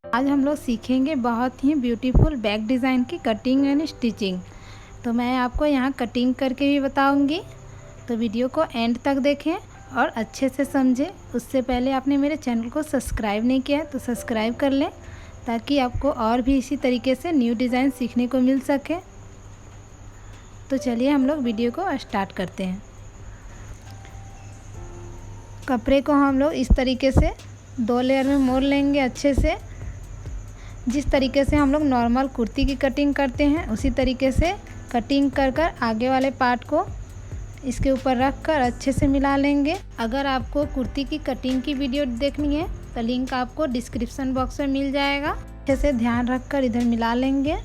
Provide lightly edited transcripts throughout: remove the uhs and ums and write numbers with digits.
आज हम लोग सीखेंगे बहुत ही ब्यूटीफुल बैक डिज़ाइन की कटिंग एंड स्टिचिंग। तो मैं आपको यहाँ कटिंग करके भी बताऊंगी, तो वीडियो को एंड तक देखें और अच्छे से समझें। उससे पहले आपने मेरे चैनल को सब्सक्राइब नहीं किया है तो सब्सक्राइब कर लें, ताकि आपको और भी इसी तरीके से न्यू डिज़ाइन सीखने को मिल सके। तो चलिए हम लोग वीडियो को स्टार्ट करते हैं। कपड़े को हम लोग इस तरीके से 2 लेयर में मोड़ लेंगे अच्छे से। जिस तरीके से हम लोग नॉर्मल कुर्ती की कटिंग करते हैं उसी तरीके से कटिंग कर आगे वाले पार्ट को इसके ऊपर रख कर अच्छे से मिला लेंगे। अगर आपको कुर्ती की कटिंग की वीडियो देखनी है तो लिंक आपको डिस्क्रिप्शन बॉक्स में मिल जाएगा। अच्छे से ध्यान रख कर इधर मिला लेंगे।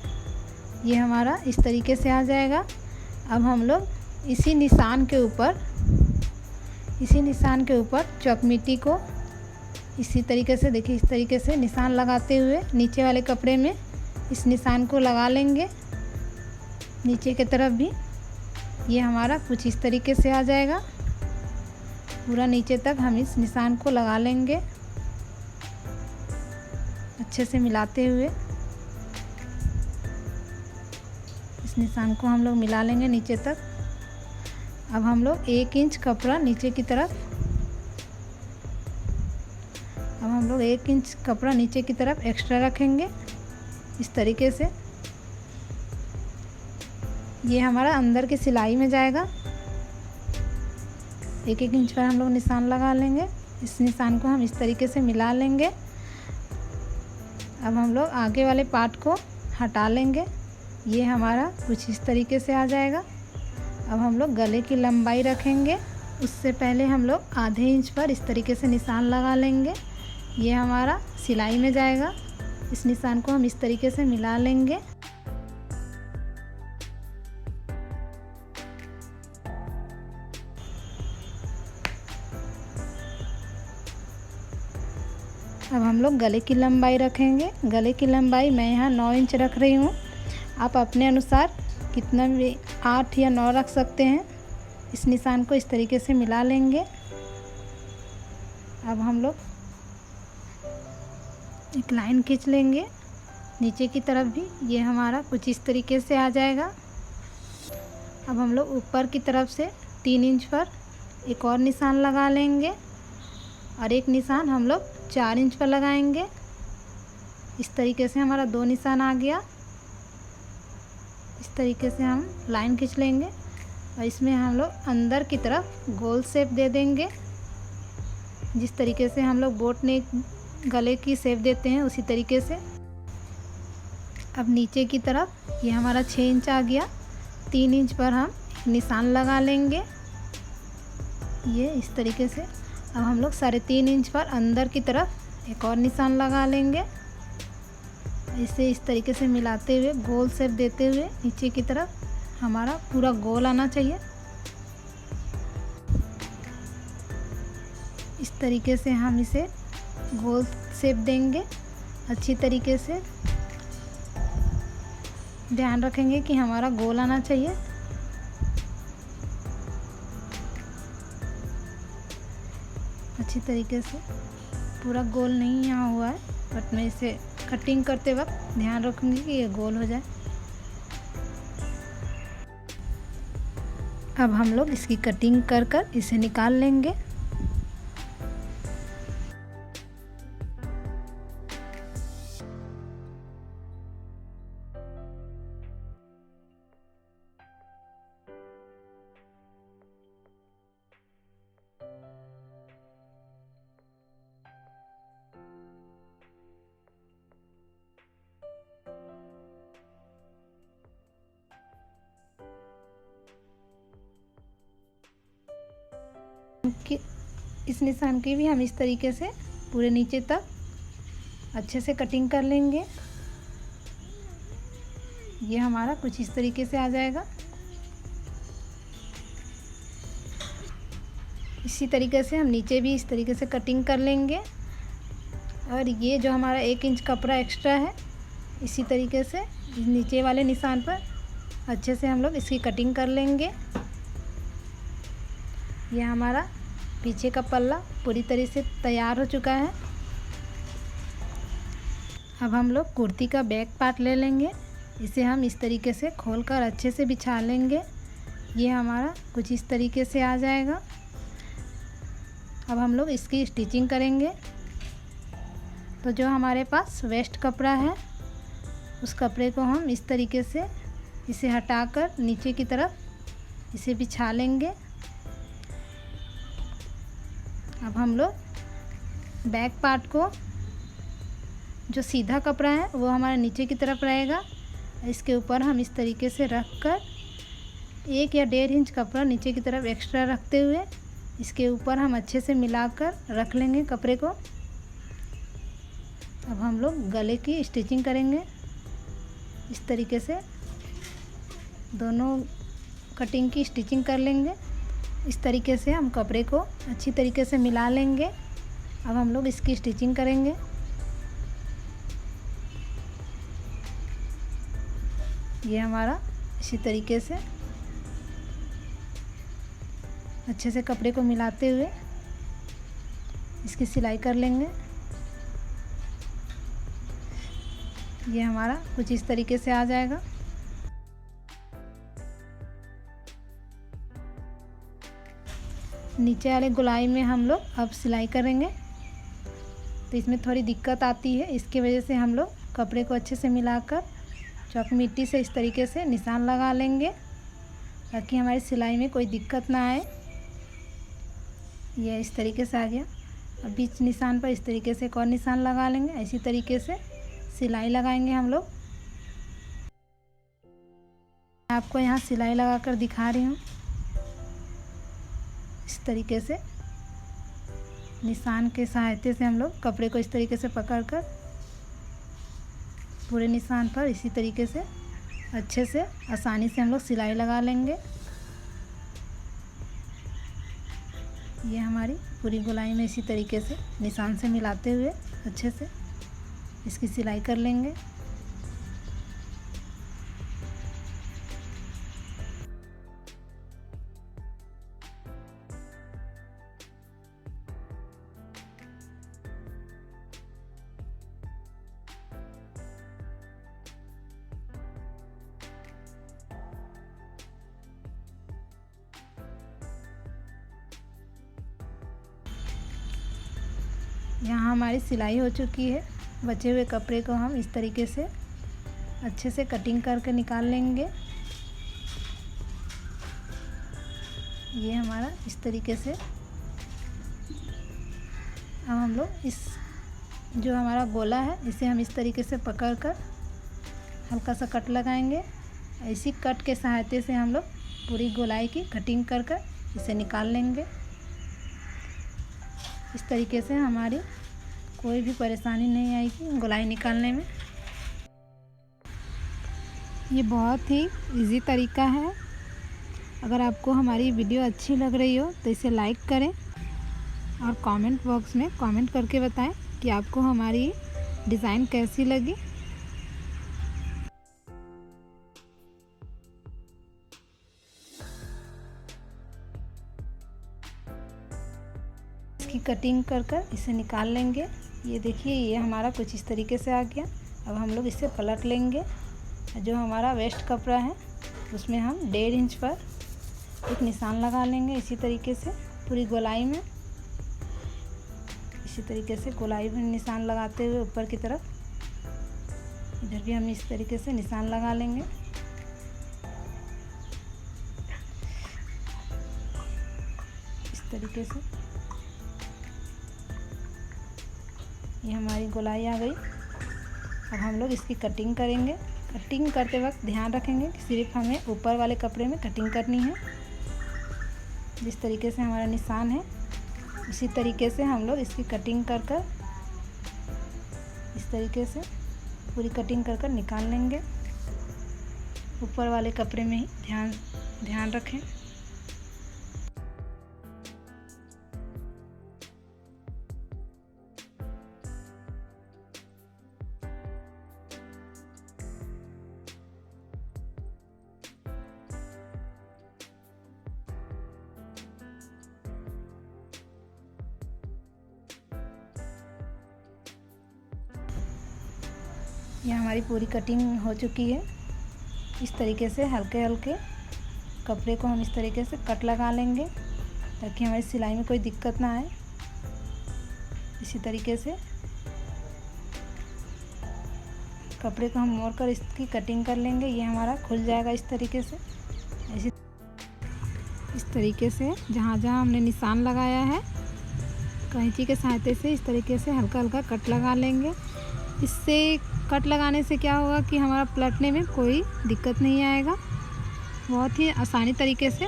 ये हमारा इस तरीके से आ जाएगा। अब हम लोग इसी निशान के ऊपर चौकमीटी को इसी तरीके से, देखिए, इस तरीके से निशान लगाते हुए नीचे वाले कपड़े में इस निशान को लगा लेंगे। नीचे की तरफ भी ये हमारा कुछ इस तरीके से आ जाएगा। पूरा नीचे तक हम इस निशान को लगा लेंगे अच्छे से मिलाते हुए। इस निशान को हम लोग मिला लेंगे नीचे तक। अब हम लोग 1 इंच कपड़ा नीचे की तरफ एक्स्ट्रा रखेंगे इस तरीके से। ये हमारा अंदर की सिलाई में जाएगा। 1 इंच पर हम लोग निशान लगा लेंगे। इस निशान को हम इस तरीके से मिला लेंगे। अब हम लोग आगे वाले पार्ट को हटा लेंगे। ये हमारा कुछ इस तरीके से आ जाएगा। अब हम लोग गले की लंबाई रखेंगे। उससे पहले हम लोग आधे इंच पर इस तरीके से निशान लगा लेंगे। ये हमारा सिलाई में जाएगा। इस निशान को हम इस तरीके से मिला लेंगे। अब हम लोग गले की लंबाई रखेंगे। गले की लंबाई मैं यहाँ 9 इंच रख रही हूँ। आप अपने अनुसार कितना भी 8 या 9 रख सकते हैं। इस निशान को इस तरीके से मिला लेंगे। अब हम लोग एक लाइन खींच लेंगे नीचे की तरफ भी। ये हमारा कुछ इस तरीके से आ जाएगा। अब हम लोग ऊपर की तरफ से 3 इंच पर एक और निशान लगा लेंगे और एक निशान हम लोग 4 इंच पर लगाएंगे। इस तरीके से हमारा 2 निशान आ गया। इस तरीके से हम लाइन खींच लेंगे और इसमें हम लोग अंदर की तरफ गोल शेप दे देंगे। जिस तरीके से हम लोग बोट नेक गले की शेप देते हैं उसी तरीके से। अब नीचे की तरफ ये हमारा 6 इंच आ गया। 3 इंच पर हम निशान लगा लेंगे ये इस तरीके से। अब हम लोग 3.5 इंच पर अंदर की तरफ एक और निशान लगा लेंगे। इसे इस तरीके से मिलाते हुए गोल शेप देते हुए नीचे की तरफ हमारा पूरा गोल आना चाहिए। इस तरीके से हम इसे गोल शेप देंगे अच्छी तरीके से। ध्यान रखेंगे कि हमारा गोल आना चाहिए। अच्छी तरीके से पूरा गोल नहीं यहाँ हुआ है, बट मैं इसे कटिंग करते वक्त ध्यान रखूँगी कि ये गोल हो जाए। अब हम लोग इसकी कटिंग कर इसे निकाल लेंगे। कि इस निशान की भी हम इस तरीके से पूरे नीचे तक अच्छे से कटिंग कर लेंगे। ये हमारा कुछ इस तरीके से आ जाएगा। इसी तरीके से हम नीचे भी इस तरीके से कटिंग कर लेंगे। और ये जो हमारा 1 इंच कपड़ा एक्स्ट्रा है, इसी तरीके से नीचे वाले निशान पर अच्छे से हम लोग इसकी कटिंग कर लेंगे। ये हमारा पीछे का पल्ला पूरी तरह से तैयार हो चुका है। अब हम लोग कुर्ती का बैक पार्ट ले लेंगे। इसे हम इस तरीके से खोलकर अच्छे से बिछा लेंगे। ये हमारा कुछ इस तरीके से आ जाएगा। अब हम लोग इसकी स्टिचिंग करेंगे। तो जो हमारे पास वेस्ट कपड़ा है उस कपड़े को हम इस तरीके से इसे हटाकर नीचे की तरफ इसे बिछा लेंगे। अब हम लोग बैक पार्ट को, जो सीधा कपड़ा है वो हमारे नीचे की तरफ रहेगा, इसके ऊपर हम इस तरीके से रख कर 1 या 1.5 इंच कपड़ा नीचे की तरफ एक्स्ट्रा रखते हुए इसके ऊपर हम अच्छे से मिलाकर रख लेंगे कपड़े को। अब हम लोग गले की स्टिचिंग करेंगे। इस तरीके से दोनों कटिंग की स्टिचिंग कर लेंगे। इस तरीके से हम कपड़े को अच्छी तरीके से मिला लेंगे। अब हम लोग इसकी स्टिचिंग करेंगे। ये हमारा इसी तरीके से अच्छे से कपड़े को मिलाते हुए इसकी सिलाई कर लेंगे। ये हमारा कुछ इस तरीके से आ जाएगा। नीचे वाले गोलाई में हम लोग अब सिलाई करेंगे। तो इसमें थोड़ी दिक्कत आती है, इसकी वजह से हम लोग कपड़े को अच्छे से मिलाकर चॉक मिट्टी से इस तरीके से निशान लगा लेंगे ताकि हमारी सिलाई में कोई दिक्कत ना आए। ये इस तरीके से आ गया। अब बीच निशान पर इस तरीके से एक और निशान लगा लेंगे। इसी तरीके से सिलाई लगाएंगे हम लोग। मैं आपको यहाँ सिलाई लगाकर दिखा रही हूँ। इस तरीके से निशान के सहायता से हम लोग कपड़े को इस तरीके से पकड़कर पूरे निशान पर इसी तरीके से अच्छे से आसानी से हम लोग सिलाई लगा लेंगे। ये हमारी पूरी गोलाई में इसी तरीके से निशान से मिलाते हुए अच्छे से इसकी सिलाई कर लेंगे। यहाँ हमारी सिलाई हो चुकी है। बचे हुए कपड़े को हम इस तरीके से अच्छे से कटिंग करके निकाल लेंगे। ये हमारा इस तरीके से। अब हम लोग इस जो हमारा गोला है इसे हम इस तरीके से पकड़कर हल्का सा कट लगाएंगे। इसी कट के सहायता से हम लोग पूरी गोलाई की कटिंग कर इसे निकाल लेंगे। इस तरीके से हमारी कोई भी परेशानी नहीं आएगी गोलाई निकालने में। ये बहुत ही इजी तरीका है। अगर आपको हमारी वीडियो अच्छी लग रही हो तो इसे लाइक करें और कमेंट बॉक्स में कमेंट करके बताएं कि आपको हमारी डिज़ाइन कैसी लगी। इसकी कटिंग कर इसे निकाल लेंगे। ये देखिए, ये हमारा कुछ इस तरीके से आ गया। अब हम लोग इसे पलट लेंगे। जो हमारा वेस्ट कपड़ा है उसमें हम 1.5 इंच पर एक निशान लगा लेंगे। इसी तरीके से पूरी गोलाई में इसी तरीके से गोलाई में निशान लगाते हुए ऊपर की तरफ इधर भी हम इस तरीके से निशान लगा लेंगे। इस तरीके से ये हमारी गोलाई आ गई। अब हम लोग इसकी कटिंग करेंगे। कटिंग करते वक्त ध्यान रखेंगे कि सिर्फ हमें ऊपर वाले कपड़े में कटिंग करनी है। जिस तरीके से हमारा निशान है उसी तरीके से हम लोग इसकी कटिंग कर इस तरीके से पूरी कटिंग कर निकाल लेंगे। ऊपर वाले कपड़े में ही ध्यान रखें। यह हमारी पूरी कटिंग हो चुकी है। इस तरीके से हल्के हल्के कपड़े को हम इस तरीके से कट लगा लेंगे ताकि हमारी सिलाई में कोई दिक्कत ना आए। इसी तरीके से कपड़े को हम मोड़कर इसकी कटिंग कर लेंगे। ये हमारा खुल जाएगा इस तरीके से। इस तरीके से जहाँ जहाँ हमने निशान लगाया है कैंची के सहायता से इस तरीके से हल्का हल्का कट लगा लेंगे। इससे कट लगाने से क्या होगा कि हमारा पलटने में कोई दिक्कत नहीं आएगा, बहुत ही आसानी तरीके से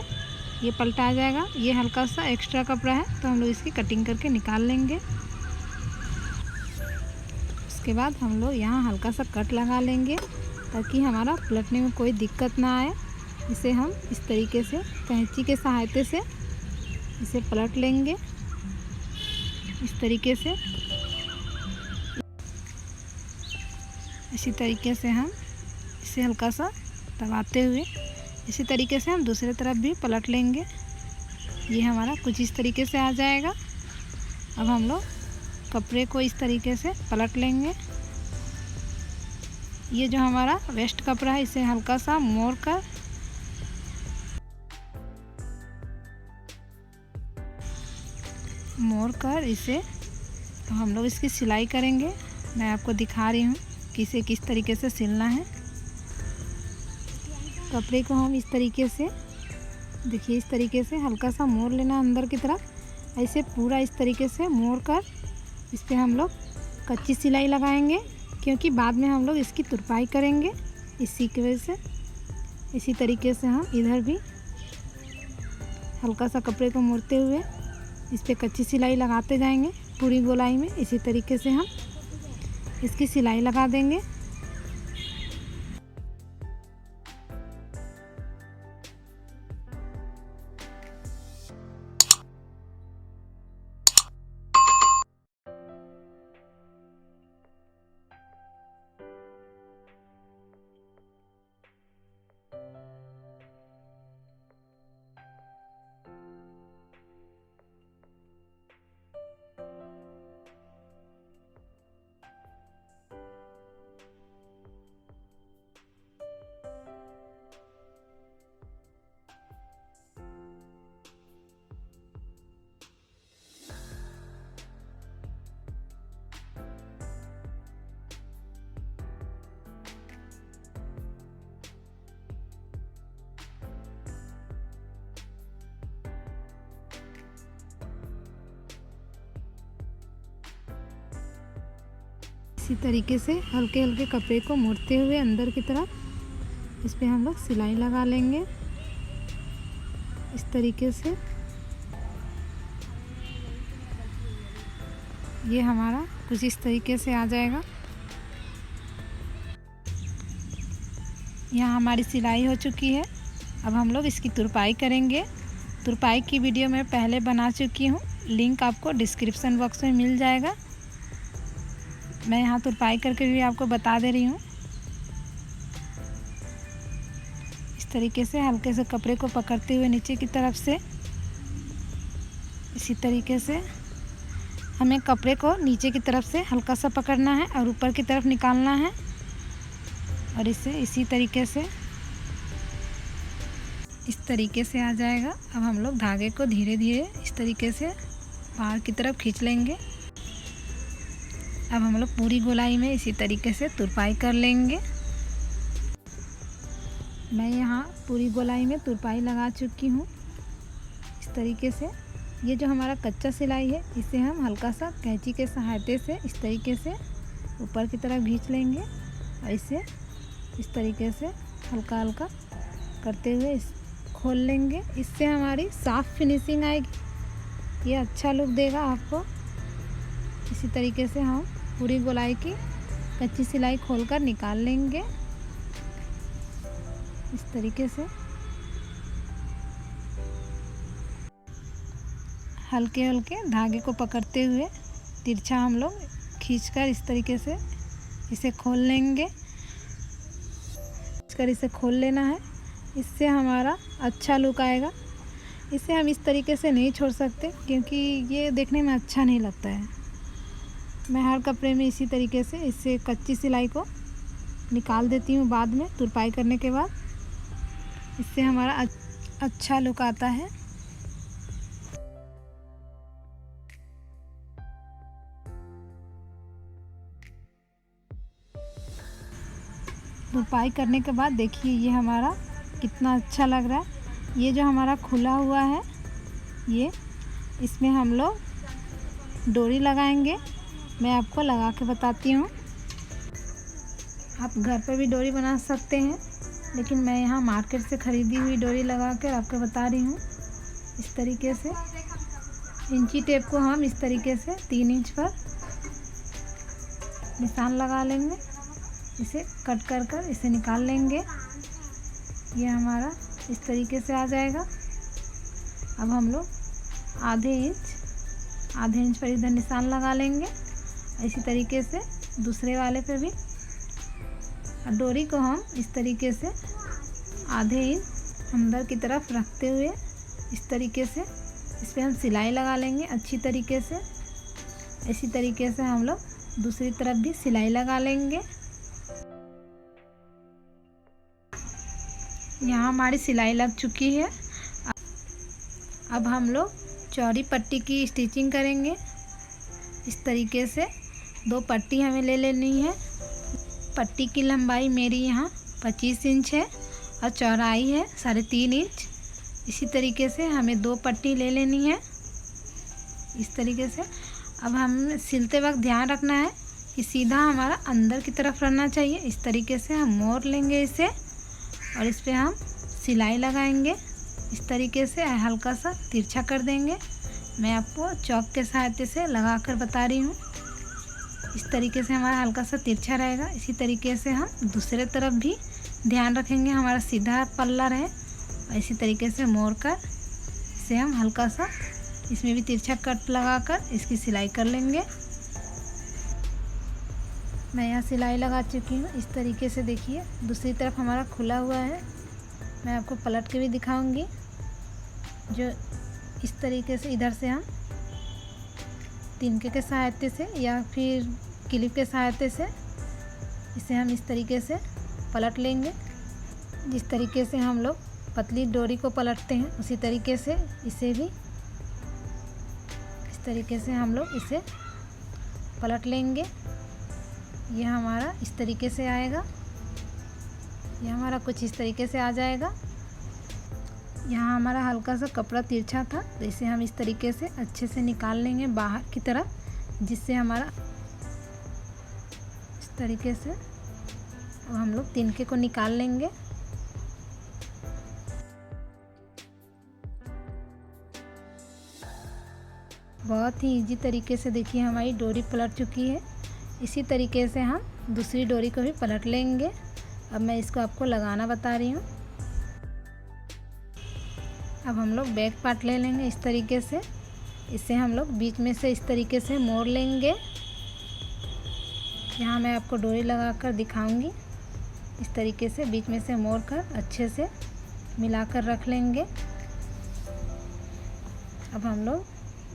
ये पलटा जाएगा। ये हल्का सा एक्स्ट्रा कपड़ा है तो हम लोग इसकी कटिंग करके निकाल लेंगे। उसके बाद हम लोग यहाँ हल्का सा कट लगा लेंगे ताकि हमारा पलटने में कोई दिक्कत ना आए। इसे हम इस तरीके से कैंची के सहायता से इसे पलट लेंगे इस तरीके से। इसी तरीके से हम इसे हल्का सा दबाते हुए इसी तरीके से हम दूसरी तरफ भी पलट लेंगे। ये हमारा कुछ इस तरीके से आ जाएगा। अब हम लोग कपड़े को इस तरीके से पलट लेंगे। ये जो हमारा वेस्ट कपड़ा है इसे हल्का सा मोड़ कर इसे तो हम लोग इसकी सिलाई करेंगे। मैं आपको दिखा रही हूँ कि इसे किस तरीके से सिलना है। कपड़े को हम इस तरीके से देखिए इस तरीके से हल्का सा मोड़ लेना अंदर की तरफ। ऐसे पूरा इस तरीके से मोड़ कर इस पर हम लोग कच्ची सिलाई लगाएंगे क्योंकि बाद में हम लोग इसकी तुरपाई करेंगे। इसी की वजह से इसी तरीके से हम इधर भी हल्का सा कपड़े को मोड़ते हुए इस पर कच्ची सिलाई लगाते जाएंगे पूरी गोलाई में। इसी तरीके से हम इसकी सिलाई लगा देंगे। इसी तरीके से हल्के हल्के कपड़े को मोड़ते हुए अंदर की तरफ इस पे हम लोग सिलाई लगा लेंगे इस तरीके से। ये हमारा कुछ इस तरीके से आ जाएगा। यहाँ हमारी सिलाई हो चुकी है। अब हम लोग इसकी तुरपाई करेंगे। तुरपाई की वीडियो मैं पहले बना चुकी हूँ, लिंक आपको डिस्क्रिप्शन बॉक्स में मिल जाएगा। मैं यहाँ तुरपाई करके भी आपको बता दे रही हूँ। इस तरीके से हल्के से कपड़े को पकड़ते हुए नीचे की तरफ से इसी तरीके से हमें कपड़े को नीचे की तरफ से हल्का सा पकड़ना है और ऊपर की तरफ निकालना है। और इसे इसी तरीके से इस तरीके से आ जाएगा। अब हम लोग धागे को धीरे धीरे इस तरीके से बाहर की तरफ खींच लेंगे। अब हम लोग पूरी गोलाई में इसी तरीके से तुरपाई कर लेंगे। मैं यहाँ पूरी गोलाई में तुरपाई लगा चुकी हूँ इस तरीके से। ये जो हमारा कच्चा सिलाई है इसे हम हल्का सा कैंची के सहायता से इस तरीके से ऊपर की तरफ खींच लेंगे और इसे इस तरीके से हल्का हल्का करते हुए इस खोल लेंगे। इससे हमारी साफ़ फिनिशिंग आएगी, ये अच्छा लुक देगा आपको। इसी तरीके से हम पूरी गोलाई की कच्ची सिलाई खोलकर निकाल लेंगे इस तरीके से। हल्के हल्के धागे को पकड़ते हुए तिरछा हम लोग खींचकर इस तरीके से इसे खोल लेंगे। इसे खोल लेना है, इससे हमारा अच्छा लुक आएगा। इसे हम इस तरीके से नहीं छोड़ सकते क्योंकि ये देखने में अच्छा नहीं लगता है। मैं हर कपड़े में इसी तरीके से इससे कच्ची सिलाई को निकाल देती हूँ बाद में तुरपाई करने के बाद। इससे हमारा अच्छा लुक आता है। तुरपाई करने के बाद देखिए ये हमारा कितना अच्छा लग रहा है। ये जो हमारा खुला हुआ है ये, इसमें हम लोग डोरी लगाएंगे। मैं आपको लगा के बताती हूँ। आप घर पे भी डोरी बना सकते हैं, लेकिन मैं यहाँ मार्केट से ख़रीदी हुई डोरी लगा कर आपको बता रही हूँ। इस तरीके से इंची टेप को हम इस तरीके से 3 इंच पर निशान लगा लेंगे। इसे कट कर इसे निकाल लेंगे। ये हमारा इस तरीके से आ जाएगा। अब हम लोग आधे इंच पर इधर निशान लगा लेंगे। इसी तरीके से दूसरे वाले पे भी। और डोरी को हम इस तरीके से आधे इंच अंदर की तरफ रखते हुए इस तरीके से इस पर हम सिलाई लगा लेंगे अच्छी तरीके से। इसी तरीके से हम लोग दूसरी तरफ भी सिलाई लगा लेंगे। यहाँ हमारी सिलाई लग चुकी है। अब हम लोग चौड़ी पट्टी की स्टिचिंग करेंगे। इस तरीके से 2 पट्टी हमें ले लेनी है। पट्टी की लंबाई मेरी यहाँ 25 इंच है और चौड़ाई है 3.5 इंच। इसी तरीके से हमें 2 पट्टी ले लेनी है इस तरीके से। अब हम सिलते वक्त ध्यान रखना है कि सीधा हमारा अंदर की तरफ रहना चाहिए। इस तरीके से हम मोड़ लेंगे इसे और इस पर हम सिलाई लगाएंगे। इस तरीके से हल्का सा तिरछा कर देंगे। मैं आपको चॉक के सहायता से लगा कर बता रही हूँ। इस तरीके से हमारा हल्का सा तिरछा रहेगा। इसी तरीके से हम दूसरे तरफ भी ध्यान रखेंगे हमारा सीधा पल्ला रहे। और इसी तरीके से मोड़ कर इसे हम हल्का सा इसमें भी तिरछा कट लगा कर इसकी सिलाई कर लेंगे। मैं यहाँ सिलाई लगा चुकी हूँ। इस तरीके से देखिए दूसरी तरफ हमारा खुला हुआ है। मैं आपको पलट के भी दिखाऊंगी। जो इस तरीके से इधर से हम तिनके के सहायता से या फिर क्लिप के सहायता से इसे हम इस तरीके से पलट लेंगे। जिस तरीके से हम लोग पतली डोरी को पलटते हैं उसी तरीके से इसे भी इस तरीके से हम लोग इसे पलट लेंगे। यह हमारा इस तरीके से आएगा। यह हमारा कुछ इस तरीके से आ जाएगा। यहाँ हमारा हल्का सा कपड़ा तिरछा था तो इसे हम इस तरीके से अच्छे से निकाल लेंगे बाहर की तरफ, जिससे हमारा इस तरीके से अब हम लोग तिनके को निकाल लेंगे। बहुत ही इजी तरीके से देखिए हमारी डोरी पलट चुकी है। इसी तरीके से हम दूसरी डोरी को भी पलट लेंगे। अब मैं इसको आपको लगाना बता रही हूँ। अब हम लोग बैक पार्ट ले लेंगे इस तरीके से। इसे हम लोग बीच में से इस तरीके से मोड़ लेंगे। यहाँ मैं आपको डोरी लगा कर दिखाऊंगी। इस तरीके से बीच में से मोड़ कर अच्छे से मिलाकर रख लेंगे। अब हम लोग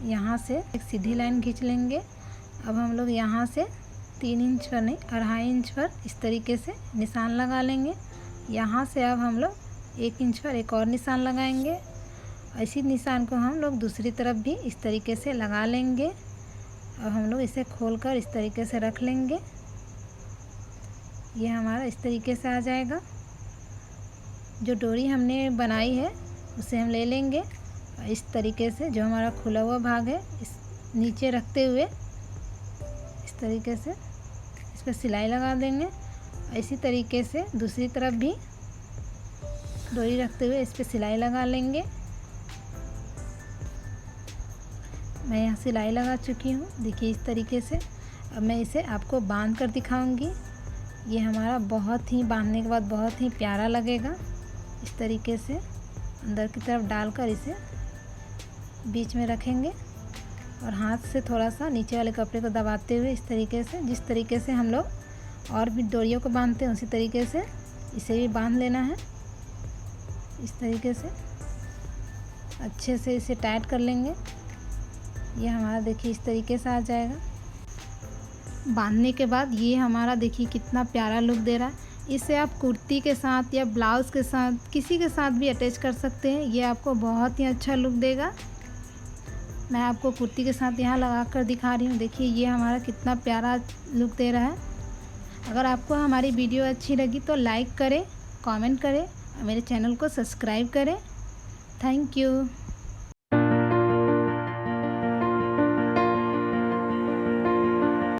यहाँ से एक सीधी लाइन खींच लेंगे। अब हम लोग यहाँ से 3 इंच पर नहीं 2.5 इंच पर इस तरीके से निशान लगा लेंगे। यहाँ से अब हम लोग 1 इंच पर एक और निशान लगाएंगे। इसी निशान को हम लोग दूसरी तरफ भी इस तरीके से लगा लेंगे। अब हम लोग इसे खोलकर इस तरीके से रख लेंगे। ये हमारा इस तरीके से आ जाएगा। जो डोरी हमने बनाई है उसे हम ले लेंगे। इस तरीके से जो हमारा खुला हुआ भाग है इस नीचे रखते हुए इस तरीके से इस पर सिलाई लगा देंगे। इसी तरीके से दूसरी तरफ भी डोरी रखते हुए इस पर सिलाई लगा लेंगे। मैं यहाँ सिलाई लगा चुकी हूँ। देखिए इस तरीके से। अब मैं इसे आपको बांध कर दिखाऊंगी। ये हमारा बहुत ही बांधने के बाद बहुत ही प्यारा लगेगा। इस तरीके से अंदर की तरफ डालकर इसे बीच में रखेंगे और हाथ से थोड़ा सा नीचे वाले कपड़े को दबाते हुए इस तरीके से, जिस तरीके से हम लोग और भी डोरियों को बांधते हैं उसी तरीके से इसे भी बांध लेना है। इस तरीके से अच्छे से इसे टाइट कर लेंगे। ये हमारा देखिए इस तरीके से आ जाएगा। बांधने के बाद ये हमारा देखिए कितना प्यारा लुक दे रहा है। इसे आप कुर्ती के साथ या ब्लाउज़ के साथ किसी के साथ भी अटैच कर सकते हैं। ये आपको बहुत ही अच्छा लुक देगा। मैं आपको कुर्ती के साथ यहाँ लगा कर दिखा रही हूँ। देखिए ये हमारा कितना प्यारा लुक दे रहा है। अगर आपको हमारी वीडियो अच्छी लगी तो लाइक करें, कमेंट करें और मेरे चैनल को सब्सक्राइब करें। Thank you.